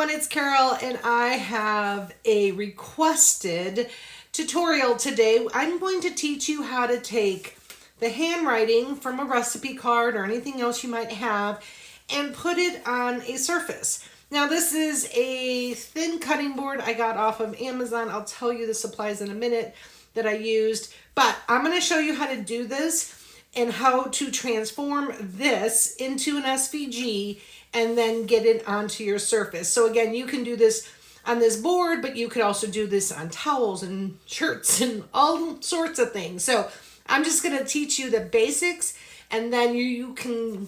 everyone, it's Carol and I have a requested tutorial today. I'm going to teach you how to take the handwriting from a recipe card or anything else you might have and put it on a surface. Now this is a thin cutting board I got off of Amazon. I'll tell you the supplies in a minute that I used, but I'm going to show you how to do this and how to transform this into an SVG and then get it onto your surface. So again, you can do this on this board, but you could also do this on towels and shirts and all sorts of things. So I'm just going to teach you the basics, and then you can,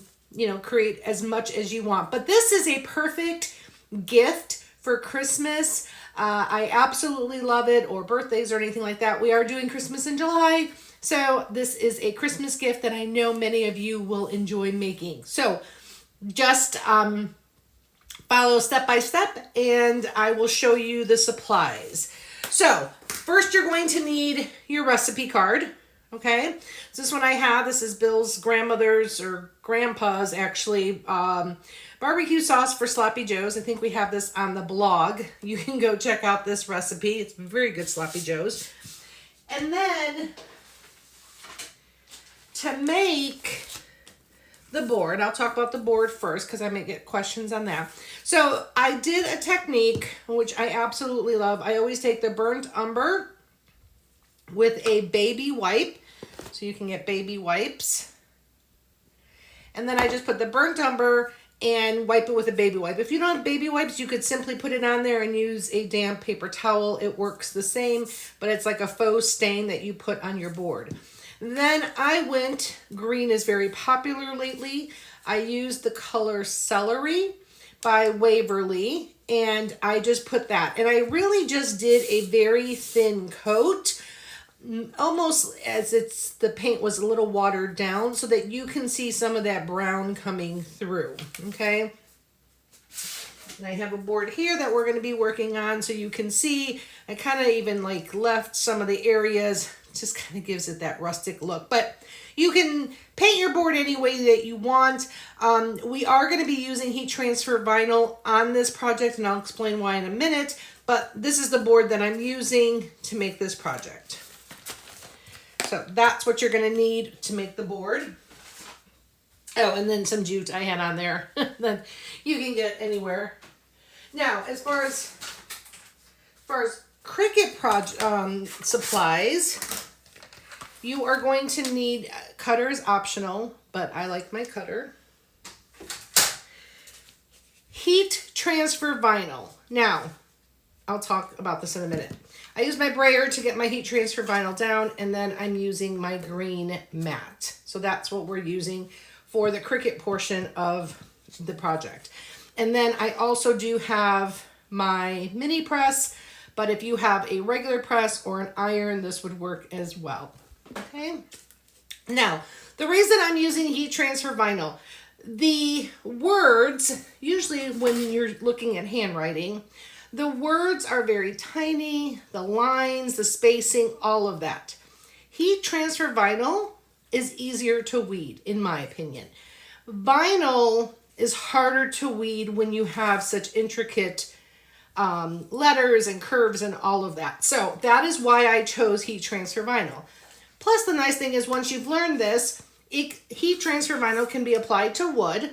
create as much as you want. But this is a perfect gift for Christmas. I absolutely love it, or birthdays or anything like that. We are doing Christmas in July. So this is a Christmas gift that I know many of you will enjoy making. So just follow step by step and I will show you the supplies. So first you're going to need your recipe card. Okay, so this one I have, this is Bill's grandmother's or grandpa's actually, barbecue sauce for Sloppy Joes. I think we have this on the blog. You can go check out this recipe. It's very good Sloppy Joes. And then to make the board, I'll talk about the board first because I may get questions on that. So I did a technique which I absolutely love. I always take the burnt umber with a baby wipe. So you can get baby wipes. And then I just put the burnt umber and wipe it with a baby wipe. If you don't have baby wipes, you could simply put it on there and use a damp paper towel. It works the same, but it's like a faux stain that you put on your board. Then I went, green is very popular lately. I used the color Celery by Waverly, and I just put that. And I really just did a very thin coat, almost as the paint was a little watered down so that you can see some of that brown coming through, okay? And I have a board here that we're going to be working on so you can see. I kind of even left some of the areas, just kind of gives it that rustic look. But you can paint your board any way that you want. We are going to be using heat transfer vinyl on this project, and I'll explain why in a minute. But this is the board that I'm using to make this project. So that's what you're going to need to make the board. Oh, and then some jute I had on there that you can get anywhere. Now, as far as Cricut supplies, you are going to need, cutters optional, but I like my cutter. Heat transfer vinyl. Now, I'll talk about this in a minute. I use my brayer to get my heat transfer vinyl down, and then I'm using my green mat. So that's what we're using for the Cricut portion of the project. And then I also do have my mini press, but if you have a regular press or an iron, this would work as well. Okay. Now, the reason I'm using heat transfer vinyl, the words, usually when you're looking at handwriting, the words are very tiny, the lines, the spacing, all of that. Heat transfer vinyl is easier to weed, in my opinion. Vinyl is harder to weed when you have such intricate letters and curves and all of that. So that is why I chose heat transfer vinyl. Plus, the nice thing is once you've learned this, heat transfer vinyl can be applied to wood.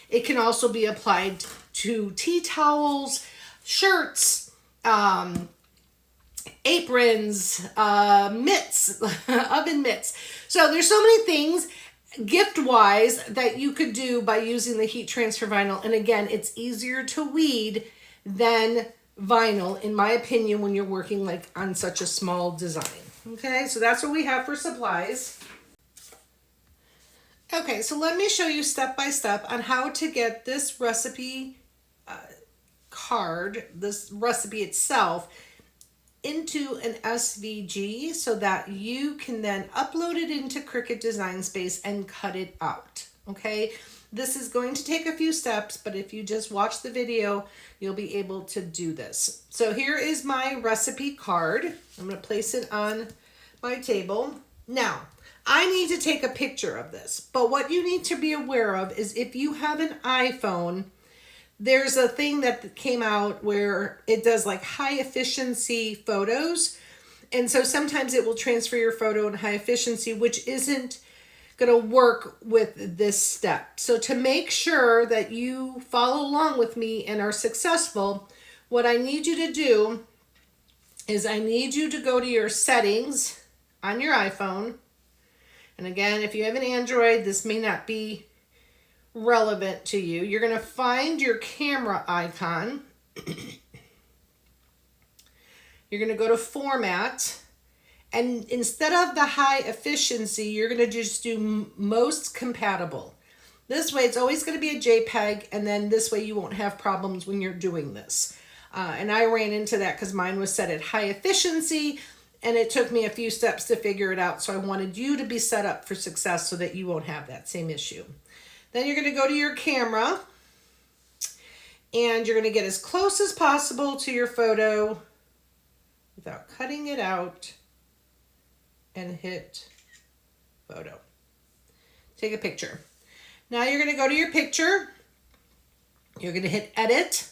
It can also be applied to tea towels, shirts, aprons, mitts, oven mitts. So there's so many things gift-wise that you could do by using the heat transfer vinyl. And again, it's easier to weed than vinyl, in my opinion, when you're working on such a small design. Okay, so that's what we have for supplies. Okay, so let me show you step by step on how to get this recipe card, this recipe itself, into an SVG so that you can then upload it into Cricut Design Space and cut it out. Okay, this is going to take a few steps, but if you just watch the video, you'll be able to do this. So here is my recipe card. I'm going to place it on my table. Now, I need to take a picture of this, but what you need to be aware of is if you have an iPhone, there's a thing that came out where it does like high efficiency photos. And so sometimes it will transfer your photo in high efficiency, which isn't going to work with this step. So to make sure that you follow along with me and are successful, what I need you to do is I need you to go to your settings on your iPhone. And again, if you have an Android, this may not be relevant to you. You're going to find your camera icon. You're going to go to Format. And instead of the high efficiency, you're going to just do most compatible. This way, it's always going to be a JPEG. And then this way, you won't have problems when you're doing this. And I ran into that because mine was set at high efficiency. And it took me a few steps to figure it out. So I wanted you to be set up for success so that you won't have that same issue. Then you're going to go to your camera. And you're going to get as close as possible to your photo without cutting it out. And hit photo. Take a picture. Now you're going to go to your picture. You're going to hit edit.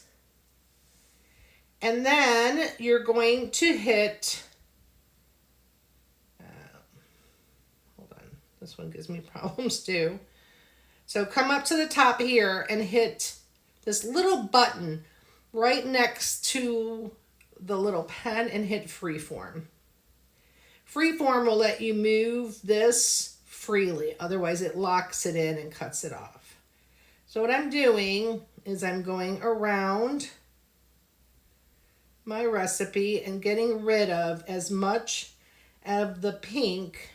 And then you're going to hit, hold on, this one gives me problems too. So come up to the top here and hit this little button right next to the little pen and hit freeform. Freeform will let you move this freely. Otherwise it locks it in and cuts it off. So what I'm doing is I'm going around my recipe and getting rid of as much of the pink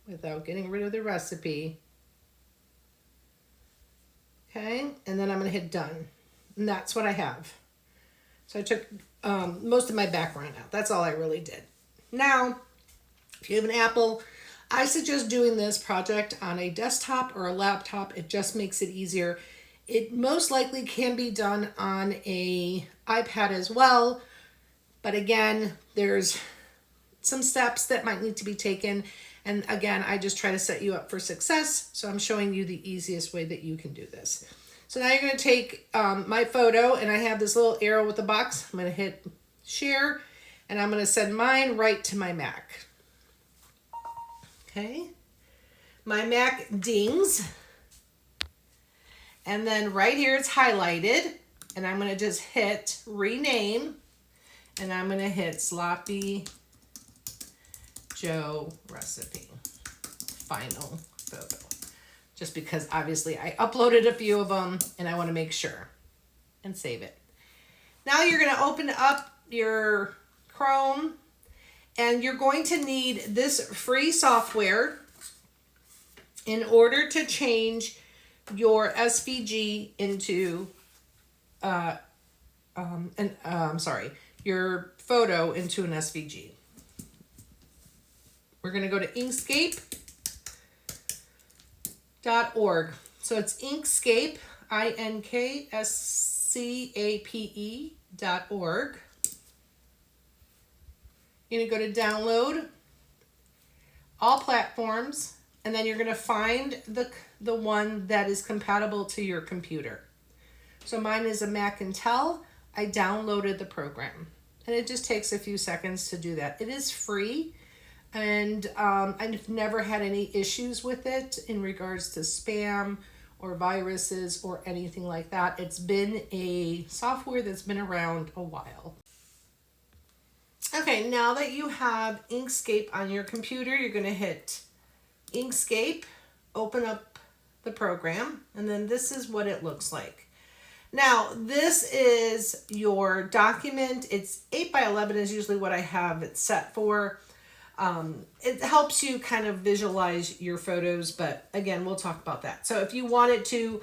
without getting rid of the recipe. Okay, and then I'm going to hit done. And that's what I have. So I took most of my background out. That's all I really did. Now, if you have an Apple, I suggest doing this project on a desktop or a laptop. It just makes it easier. It most likely can be done on a iPad as well. But again, there's some steps that might need to be taken. And again, I just try to set you up for success. So I'm showing you the easiest way that you can do this. So now you're going to take my photo, and I have this little arrow with a box. I'm going to hit share, and I'm going to send mine right to my Mac. Okay. My Mac dings. And then right here it's highlighted, and I'm going to just hit rename, and I'm going to hit Sloppy Joe recipe final photo, just because obviously I uploaded a few of them and I want to make sure, and save it. Now you're going to open up your Chrome, and you're going to need this free software in order to change your SVG into your photo into an SVG. We're going to go to Inkscape.org. So it's Inkscape, INKSCAPE.org. You're going to go to download, all platforms, and then you're going to find the one that is compatible to your computer. So mine is a Mac Intel. I downloaded the program, and it just takes a few seconds to do that. It is free, and I've never had any issues with it in regards to spam or viruses or anything like that. It's been a software that's been around a while. Okay, now that you have Inkscape on your computer, you're going to hit Inkscape, open up the program, and then this is what it looks like. Now, this is your document. It's 8 by 11 is usually what I have it set for. It helps you kind of visualize your photos, but again, we'll talk about that. So if you wanted to,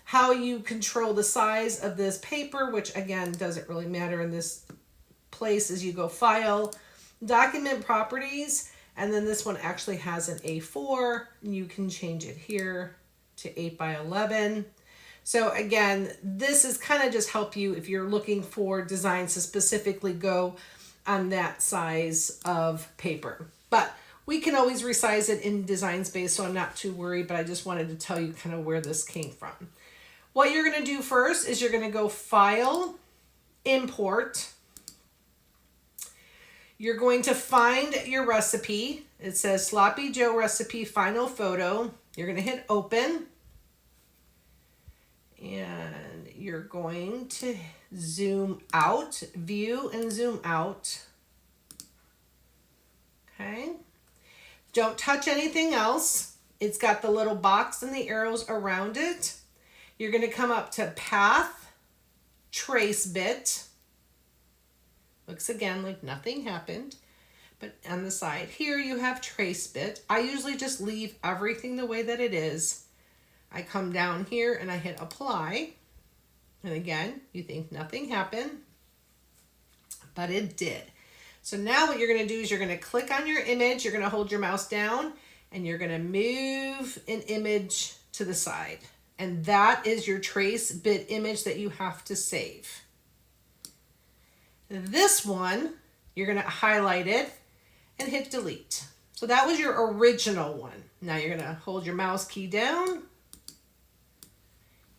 how you control the size of this paper, which again, doesn't really matter in this place, is you go File, Document Properties, and then this one actually has an A4, and you can change it here to 8 by 11. So again, this is kind of just help you if you're looking for designs to specifically go on that size of paper. But we can always resize it in Design Space, so I'm not too worried, but I just wanted to tell you kind of where this came from. What you're going to do first is you're going to go File, Import. You're going to find your recipe. It says Sloppy Joe Recipe Final Photo. You're going to hit Open. And you're going to zoom out, view and zoom out. Okay. Don't touch anything else. It's got the little box and the arrows around it. You're going to come up to Path, Trace Bit. Looks again like nothing happened. But on the side here you have Trace Bit. I usually just leave everything the way that it is. I come down here and I hit Apply. And again, you think nothing happened, but it did. So now what you're going to do is you're going to click on your image. You're going to hold your mouse down and you're going to move an image to the side. And that is your trace bit image that you have to save. This one, you're going to highlight it and hit delete. So that was your original one. Now you're going to hold your mouse key down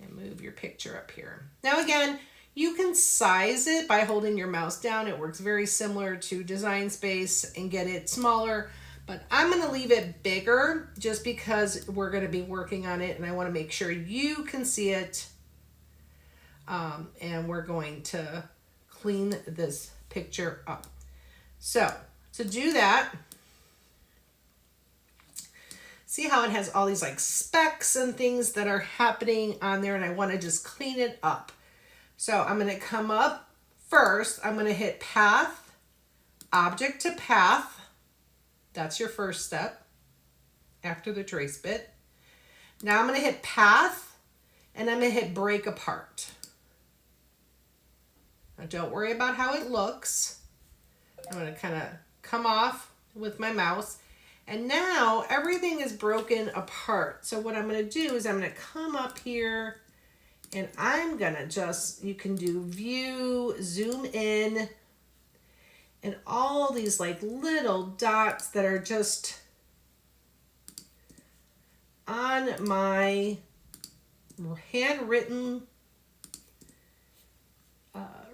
and move your picture up here. Now again, you can size it by holding your mouse down. It works very similar to Design Space and get it smaller, but I'm going to leave it bigger just because we're going to be working on it and I want to make sure you can see it. And we're going to clean this picture up. So to do that, see how it has all these like specks and things that are happening on there and I want to just clean it up. So I'm going to come up first. I'm going to hit Path, Object to Path. That's your first step after the trace bit. Now I'm going to hit Path and I'm going to hit Break Apart. Now don't worry about how it looks. I'm going to kind of come off with my mouse. And now everything is broken apart. So what I'm going to do is I'm going to come up here and I'm going to just, you can do view, zoom in, and all these like little dots that are just on my handwritten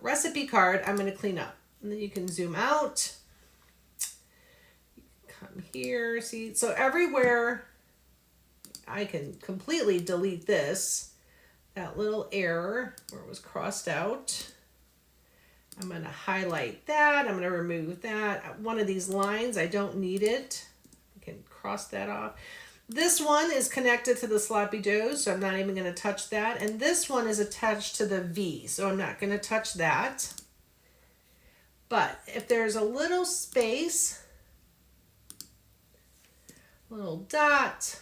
recipe card, I'm going to clean up. And then you can zoom out. Come here, see, so everywhere I can completely delete this, that little error where it was crossed out. I'm going to highlight that. I'm going to remove that. One of these lines, I don't need it. I can cross that off. This one is connected to the Sloppy Joes, so I'm not even going to touch that. And this one is attached to the V, so I'm not going to touch that. But if there's a little space, little dot,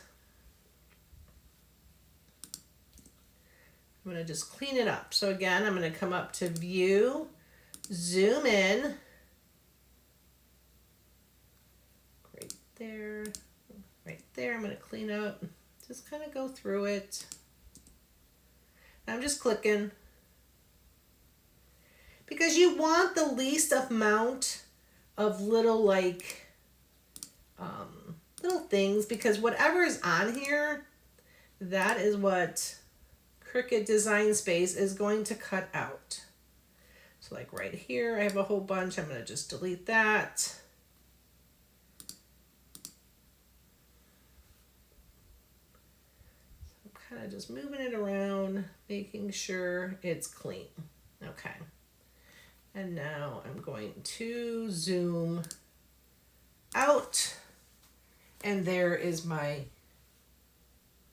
I'm going to just clean it up. So again, I'm going to come up to View, zoom in, right there, right there. I'm going to clean up, just kind of go through it. I'm just clicking because you want the least amount of little like little things, because whatever is on here, that is what Cricut Design Space is going to cut out. So like right here, I have a whole bunch. I'm going to just delete that. I'm kind of just moving it around, making sure it's clean. Okay. And now I'm going to zoom out. And there is my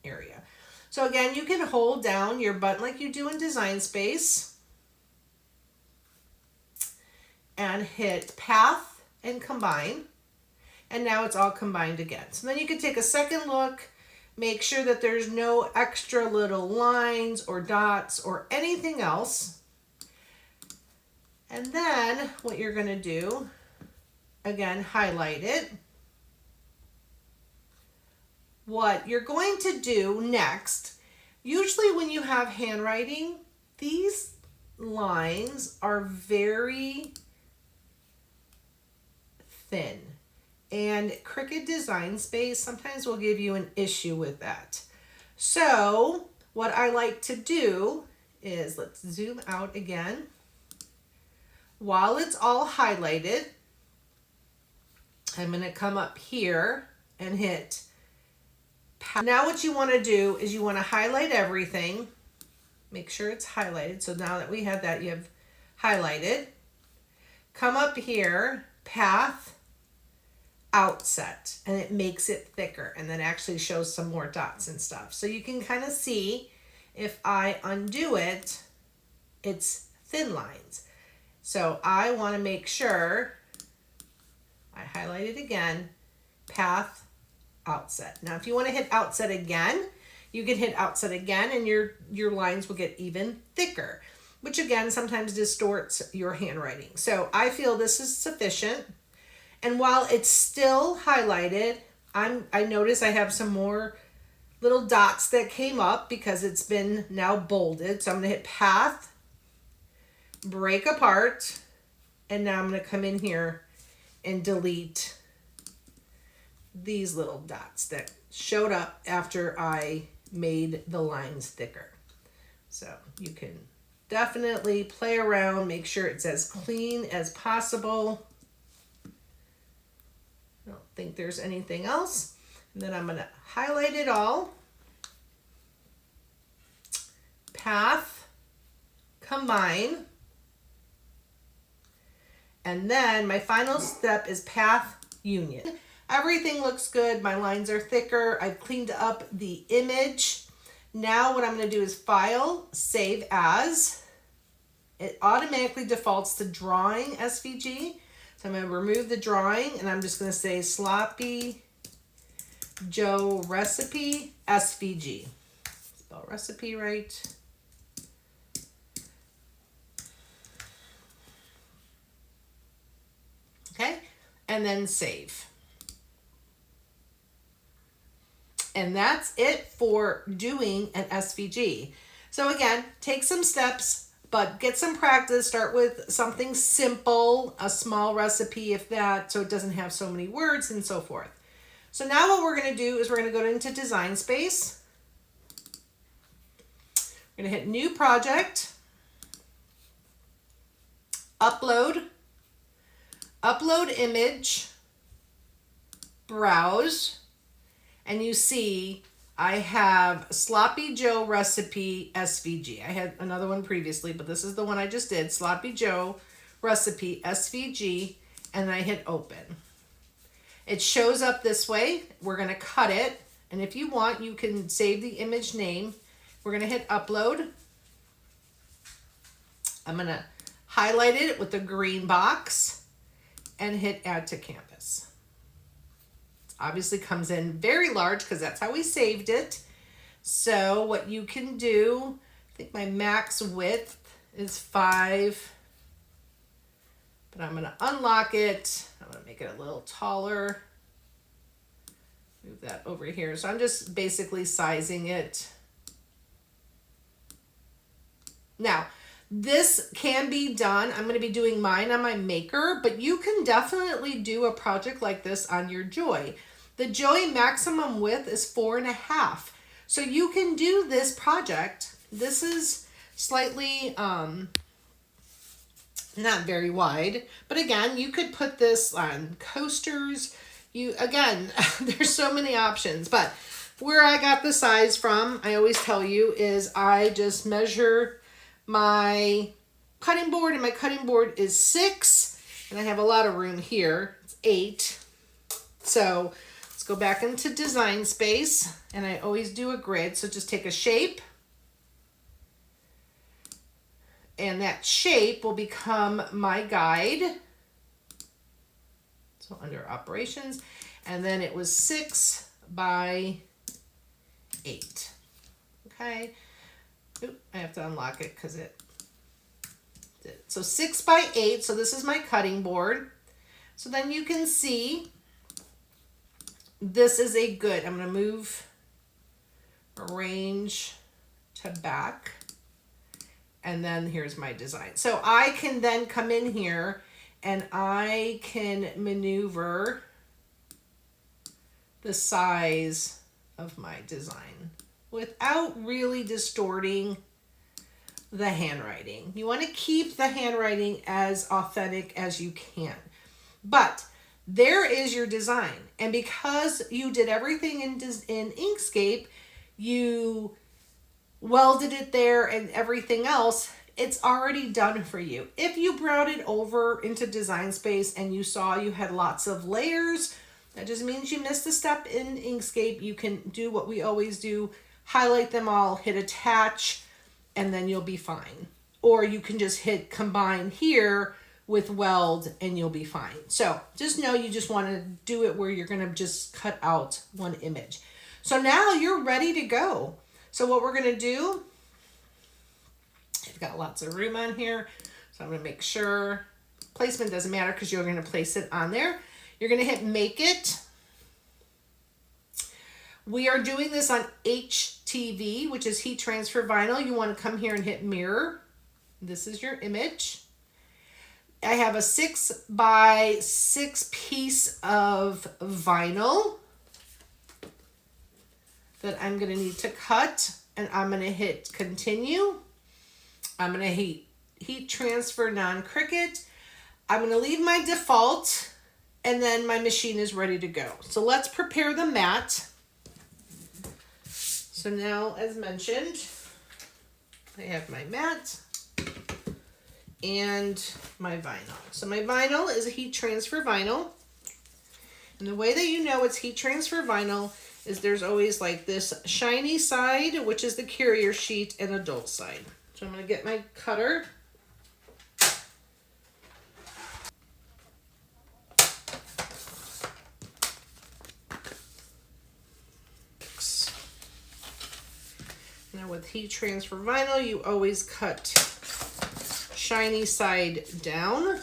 area. So again, you can hold down your button like you do in Design Space and hit Path and Combine. And now it's all combined again. So then you can take a second look, make sure that there's no extra little lines or dots or anything else. And then what you're going to do, again, highlight it. What you're going to do next, usually when you have handwriting, these lines are very thin. And Cricut Design Space sometimes will give you an issue with that. So what I like to do is, let's zoom out again. While it's all highlighted, I'm going to come up here and hit. Now what you want to do is you want to highlight everything. Make sure it's highlighted. So now that we have that, you have highlighted. Come up here, path, outset, and it makes it thicker and then actually shows some more dots and stuff. So you can kind of see if I undo it, it's thin lines. So I want to make sure I highlight it again, path, outset. Now if you want to hit outset again, you can hit outset again and your lines will get even thicker, which again sometimes distorts your handwriting. So I feel this is sufficient. And while it's still highlighted, I notice I have some more little dots that came up because it's been now bolded. So I'm going to hit path, break apart, and now I'm going to come in here and delete these little dots that showed up after I made the lines thicker. So you can definitely play around, make sure it's as clean as possible. I don't think there's anything else. And then I'm going to highlight it all. Path, combine. And then my final step is path union. Everything looks good. My lines are thicker. I've cleaned up the image. Now what I'm going to do is file, save as. It automatically defaults to drawing SVG. So I'm going to remove the drawing and I'm just going to say Sloppy Joe Recipe SVG. Spell recipe right. Okay, and then save. And that's it for doing an SVG. So again, take some steps, but get some practice. Start with something simple, a small recipe if that, so it doesn't have so many words and so forth. So now what we're going to do is we're going to go into Design Space. We're going to hit New Project, Upload, Upload Image, Browse, and you see I have Sloppy Joe Recipe SVG. I had another one previously, but this is the one I just did, Sloppy Joe Recipe SVG, and I hit Open. It shows up this way. We're going to cut it, and if you want, you can save the image name. We're going to hit Upload. I'm going to highlight it with the green box and hit Add to Canvas. Obviously comes in very large because that's how we saved it. So what you can do, I think my max width is 5, but I'm going to unlock it. I'm going to make it a little taller. Move that over here. So I'm just basically sizing it. Now, this can be done. I'm going to be doing mine on my Maker, but you can definitely do a project like this on your Joy. The Joy maximum width is 4.5. So you can do this project. This is slightly, not very wide, but again, you could put this on coasters. Again, there's so many options, but where I got the size from, I always tell you, is I just measure my cutting board, and my cutting board is 6, and I have a lot of room here. It's 8. So let's go back into Design Space, and I always do a grid. So just take a shape, and that shape will become my guide. So under Operations, and then it was 6 by 8. Okay. Oop, I have to unlock it because it did. So 6 by 8. So this is my cutting board. So then you can see this is a good. I'm going to move arrange to back. And then here's my design. So I can then come in here and I can maneuver the size of my design. without really distorting the handwriting. You want to keep the handwriting as authentic as you can. But there is your design. And because you did everything in Inkscape, you welded it there and everything else, it's already done for you. If you brought it over into Design Space and you saw you had lots of layers, that just means you missed a step in Inkscape. You can do what we always do, highlight them all, hit attach, and then you'll be fine. Or you can just hit combine here with weld and you'll be fine. So just know you just want to do it where you're going to just cut out one image. So now you're ready to go. So what we're going to do, I've got lots of room on here, so I'm going to make sure, placement doesn't matter because you're going to place it on there. You're going to hit make it. We are doing this on HTV, which is heat transfer vinyl. You want to come here and hit mirror. This is your image. I have a 6 by 6 piece of vinyl that I'm going to need to cut, and I'm going to hit continue. I'm going to heat transfer non-Cricut. I'm going to leave my default, and then my machine is ready to go. So let's prepare the mat. So now, as mentioned, I have my mat and my vinyl. So my vinyl is a heat transfer vinyl. And the way that you know it's heat transfer vinyl is there's always like this shiny side, which is the carrier sheet, and a dull side. So I'm going to get my cutter. Now with heat transfer vinyl, you always cut shiny side down.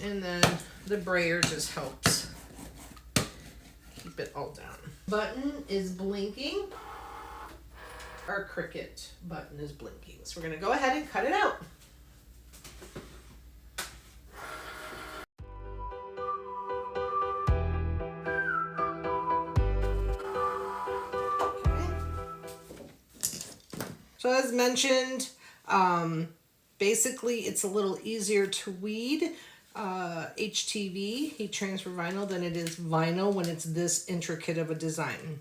And then the brayer just helps keep it all down. Button is blinking. Our Cricut button is blinking. So we're going to go ahead and cut it out. So as mentioned, basically it's a little easier to weed HTV, heat transfer vinyl, than it is vinyl when it's this intricate of a design.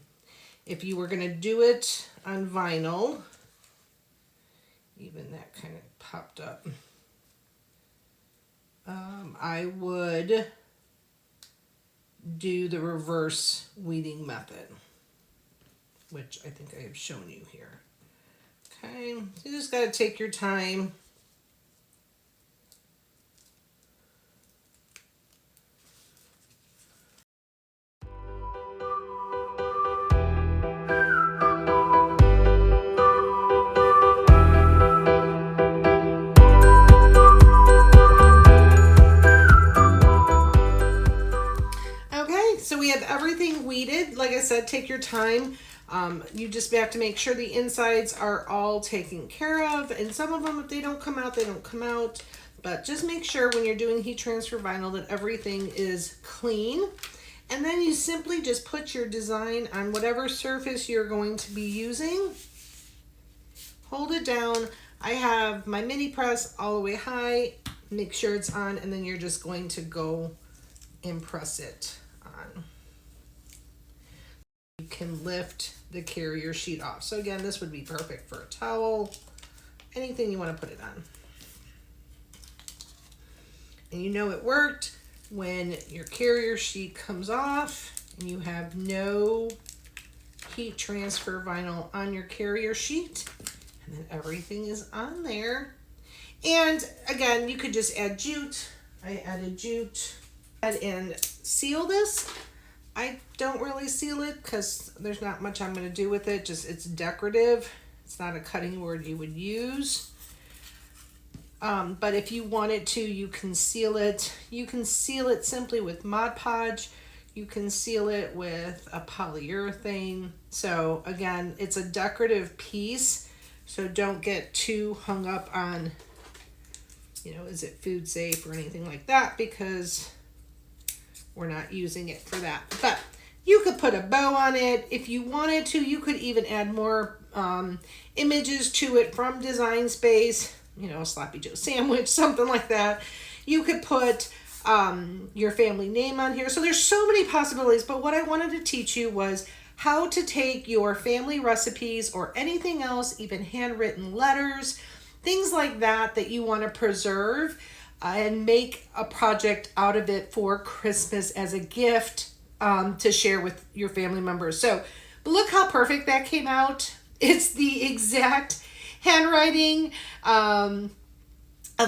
If you were going to do it on vinyl, even that kind of popped up, I would do the reverse weeding method, which I think I have shown you here. Okay, you just got to take your time. Okay, so we have everything weeded. Like I said, take your time. You just have to make sure the insides are all taken care of, and some of them, if they don't come out, they don't come out. But just make sure when you're doing heat transfer vinyl that everything is clean. And then you simply just put your design on whatever surface you're going to be using. Hold it down. I have my mini press all the way high. Make sure it's on, and then you're just going to go and press it on. You can lift the carrier sheet off. So again, this would be perfect for a towel, anything you want to put it on. And you know it worked when your carrier sheet comes off and you have no heat transfer vinyl on your carrier sheet, and then everything is on there. And again, you could just add jute. I added jute. And seal this. I don't really seal it because there's not much I'm going to do with it. Just it's decorative. It's not a cutting board you would use. But if you wanted to, you can seal it. You can seal it simply with Mod Podge. You can seal it with a polyurethane. So again, it's a decorative piece. So don't get too hung up on, you know, is it food safe or anything like that, because we're not using it for that. But You could put a bow on it. If you wanted to, you could even add more images to it from Design Space, you know, a Sloppy Joe sandwich, something like that. You could put your family name on here. So there's so many possibilities, but what I wanted to teach you was how to take your family recipes or anything else, even handwritten letters, things like that that you want to preserve, and make a project out of it for Christmas as a gift to share with your family members. So look how perfect that came out. It's the exact handwriting of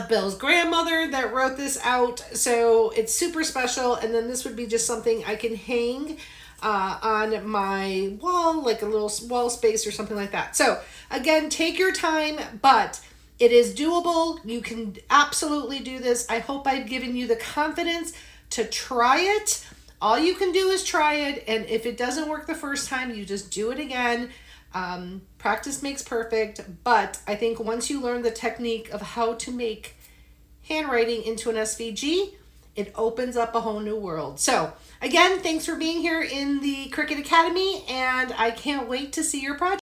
Bill's grandmother that wrote this out. So it's super special. And then this would be just something I can hang on my wall, like a little wall space or something like that. So again, take your time, but it is doable. You can absolutely do this. I hope I've given you the confidence to try it. All you can do is try it. And if it doesn't work the first time, you just do it again. Practice makes perfect. But I think once you learn the technique of how to make handwriting into an SVG, it opens up a whole new world. So again, thanks for being here in the Cricut Academy, and I can't wait to see your project.